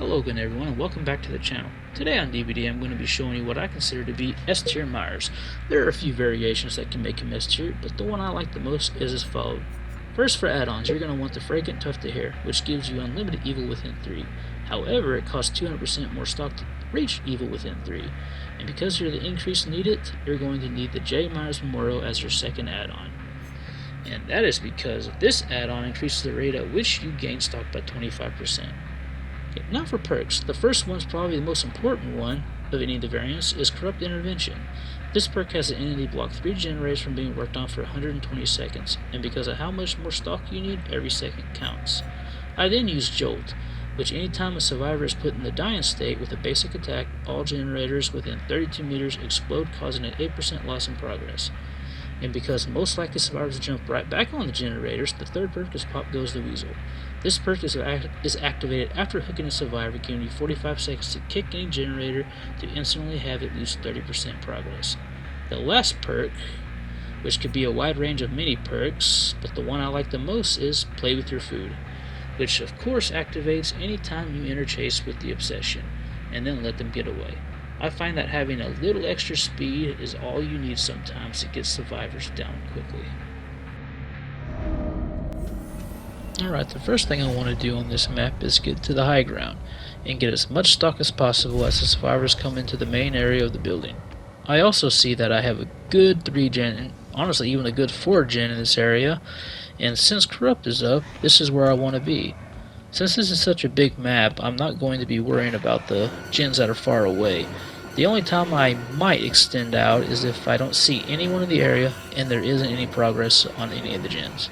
Hello again everyone and welcome back to the channel. Today on DBD I'm going to be showing you what I consider to be S-tier Myers. There are a few variations that can make him S-tier, but the one I like the most is as followed. First, for add-ons, you're going to want the Fragrant Tuft of Hair, which gives you unlimited evil within 3. However, it costs 200% more stock to reach evil within 3. And because you're the increase needed, you're going to need the J. Myers Memorial as your second add-on. And that is because this add-on increases the rate at which you gain stock by 25%. Okay, now for perks. The first one's probably the most important one of any of the variants is Corrupt Intervention. This perk has an entity block 3 generators from being worked on for 120 seconds, and because of how much more stock you need, every second counts. I then use Jolt, which anytime a survivor is put in the dying state with a basic attack, all generators within 32 meters explode, causing an 8% loss in progress. And because most likely survivors jump right back on the generators, the third perk is Pop Goes the Weasel. This perk is activated after hooking a survivor, giving you 45 seconds to kick any generator to instantly have it lose 30% progress. The last perk, which could be a wide range of mini perks, but the one I like the most is Play with Your Food, which of course activates anytime you interchase with the Obsession, and then let them get away. I find that having a little extra speed is all you need sometimes to get survivors down quickly. Alright, the first thing I want to do on this map is get to the high ground and get as much stock as possible as the survivors come into the main area of the building. I also see that I have a good 3 gen, and honestly even a good 4 gen in this area, and since Corrupt is up, this is where I want to be. Since this is such a big map, I'm not going to be worrying about the gens that are far away. The only time I might extend out is if I don't see anyone in the area and there isn't any progress on any of the gens.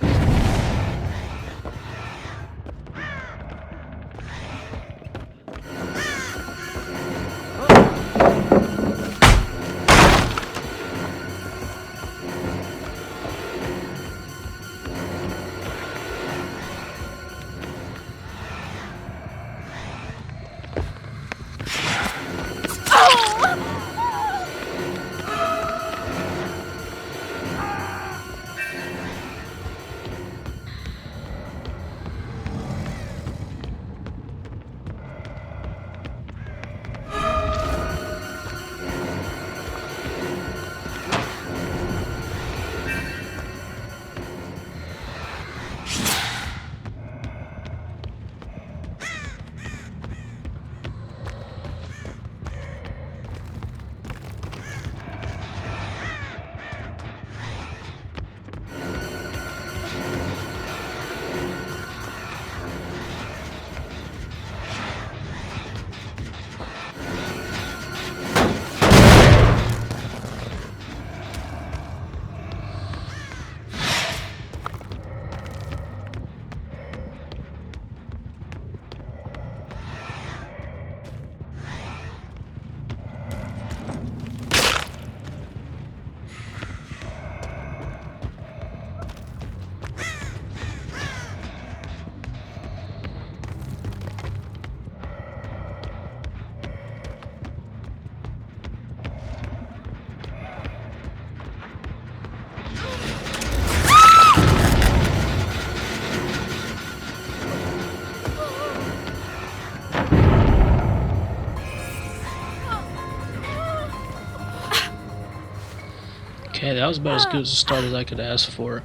Okay, that was about as good as a start as I could ask for.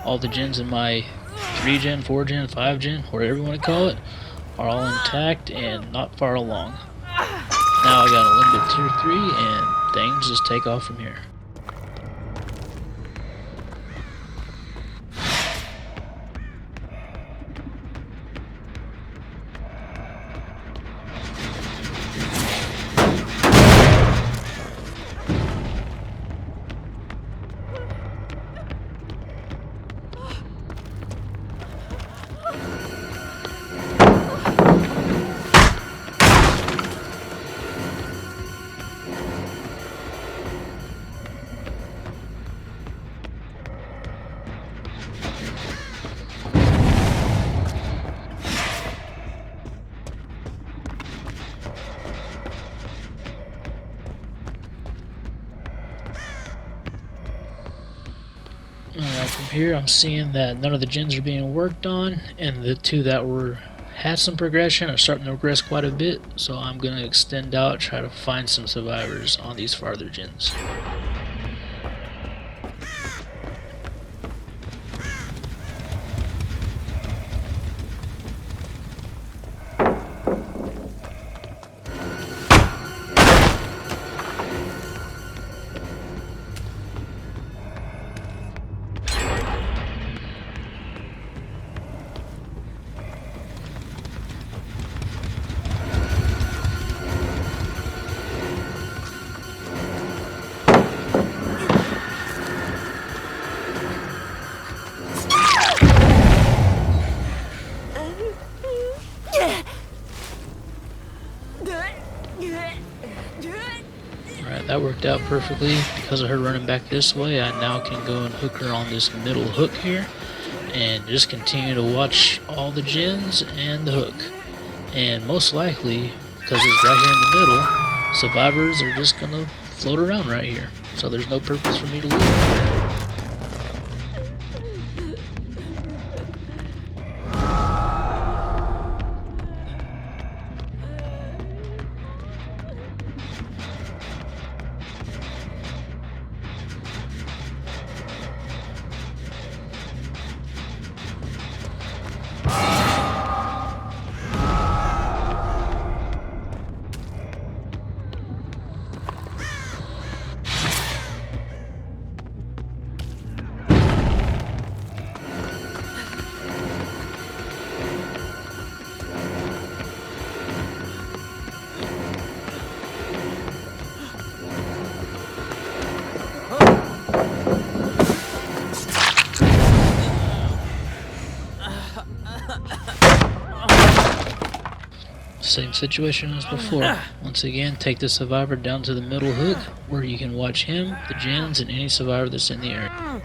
All the gens in my 3 gen, 4 gen, 5 gen, whatever you want to call it, are all intact and not far along. Now I got a limited tier 3 and things just take off from here. From here I'm seeing that none of the gens are being worked on, and the 2 that had some progression. I'm starting to progress quite a bit, so I'm going to extend out, try to find some survivors on these farther gens. Alright, that worked out perfectly. Because of her running back this way, I now can go and hook her on this middle hook here and just continue to watch all the gens and the hook. And most likely, because it's right here in the middle, survivors are just gonna float around right here. So there's no purpose for me to leave. Same situation as before. Once again, take the survivor down to the middle hook where you can watch him, the gens, and any survivor that's in the area.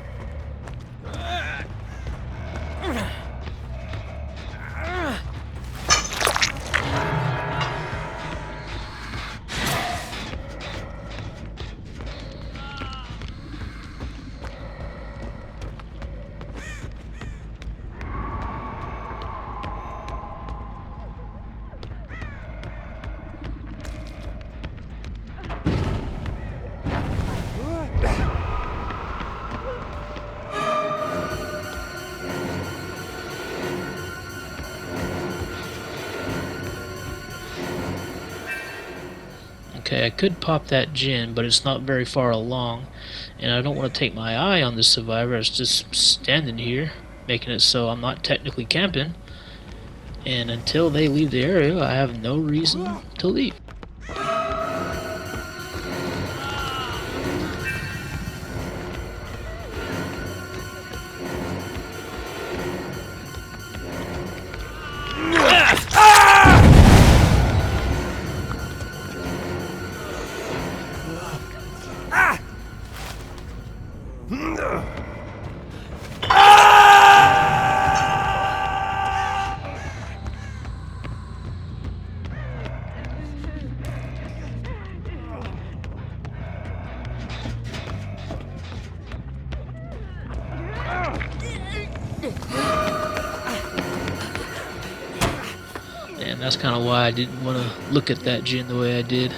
Okay, I could pop that gen, but it's not very far along, and I don't want to take my eye on this survivor. It's just standing here, making it so I'm not technically camping, and until they leave the area, I have no reason to leave. And that's kind of why I didn't want to look at that gen the way I did.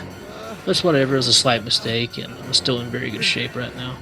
But whatever, it was a slight mistake, and I'm still in very good shape right now.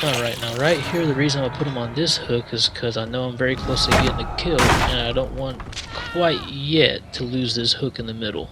Alright, now right here, the reason I put him on this hook is because I know I'm very close to getting the kill, and I don't want quite yet to lose this hook in the middle.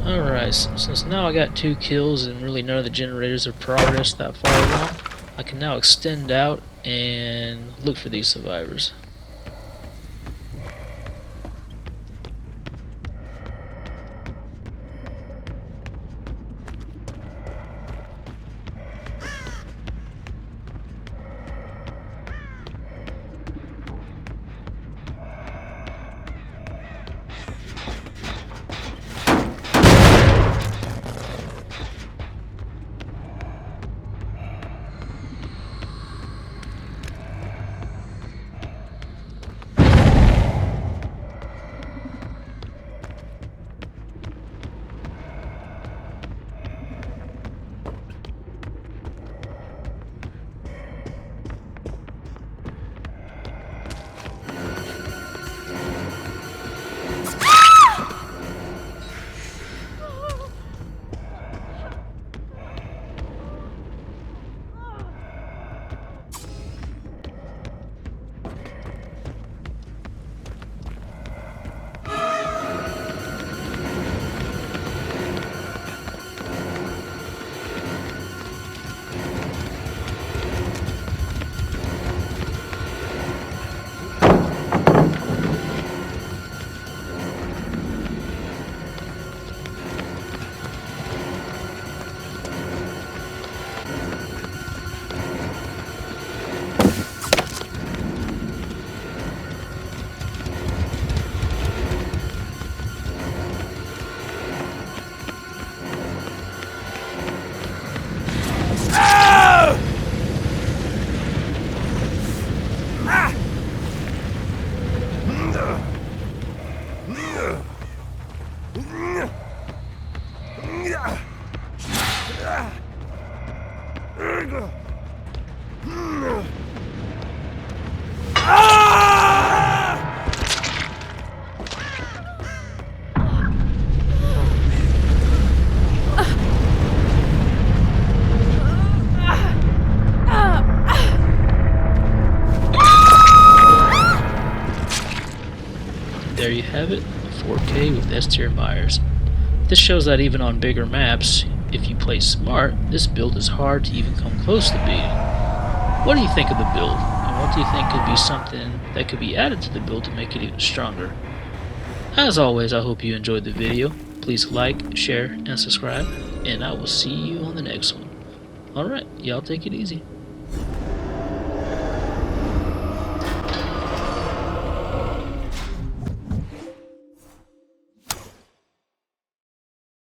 Alright, since now I got 2 kills and really none of the generators have progressed that far along, I can now extend out and look for these survivors. There you have it, 4K with S-tier Myers. This shows that even on bigger maps, if you play smart, this build is hard to even come close to beating. What do you think of the build? And what do you think could be something that could be added to the build to make it even stronger? As always, I hope you enjoyed the video. Please like, share, and subscribe, and I will see you on the next one. Alright, y'all take it easy.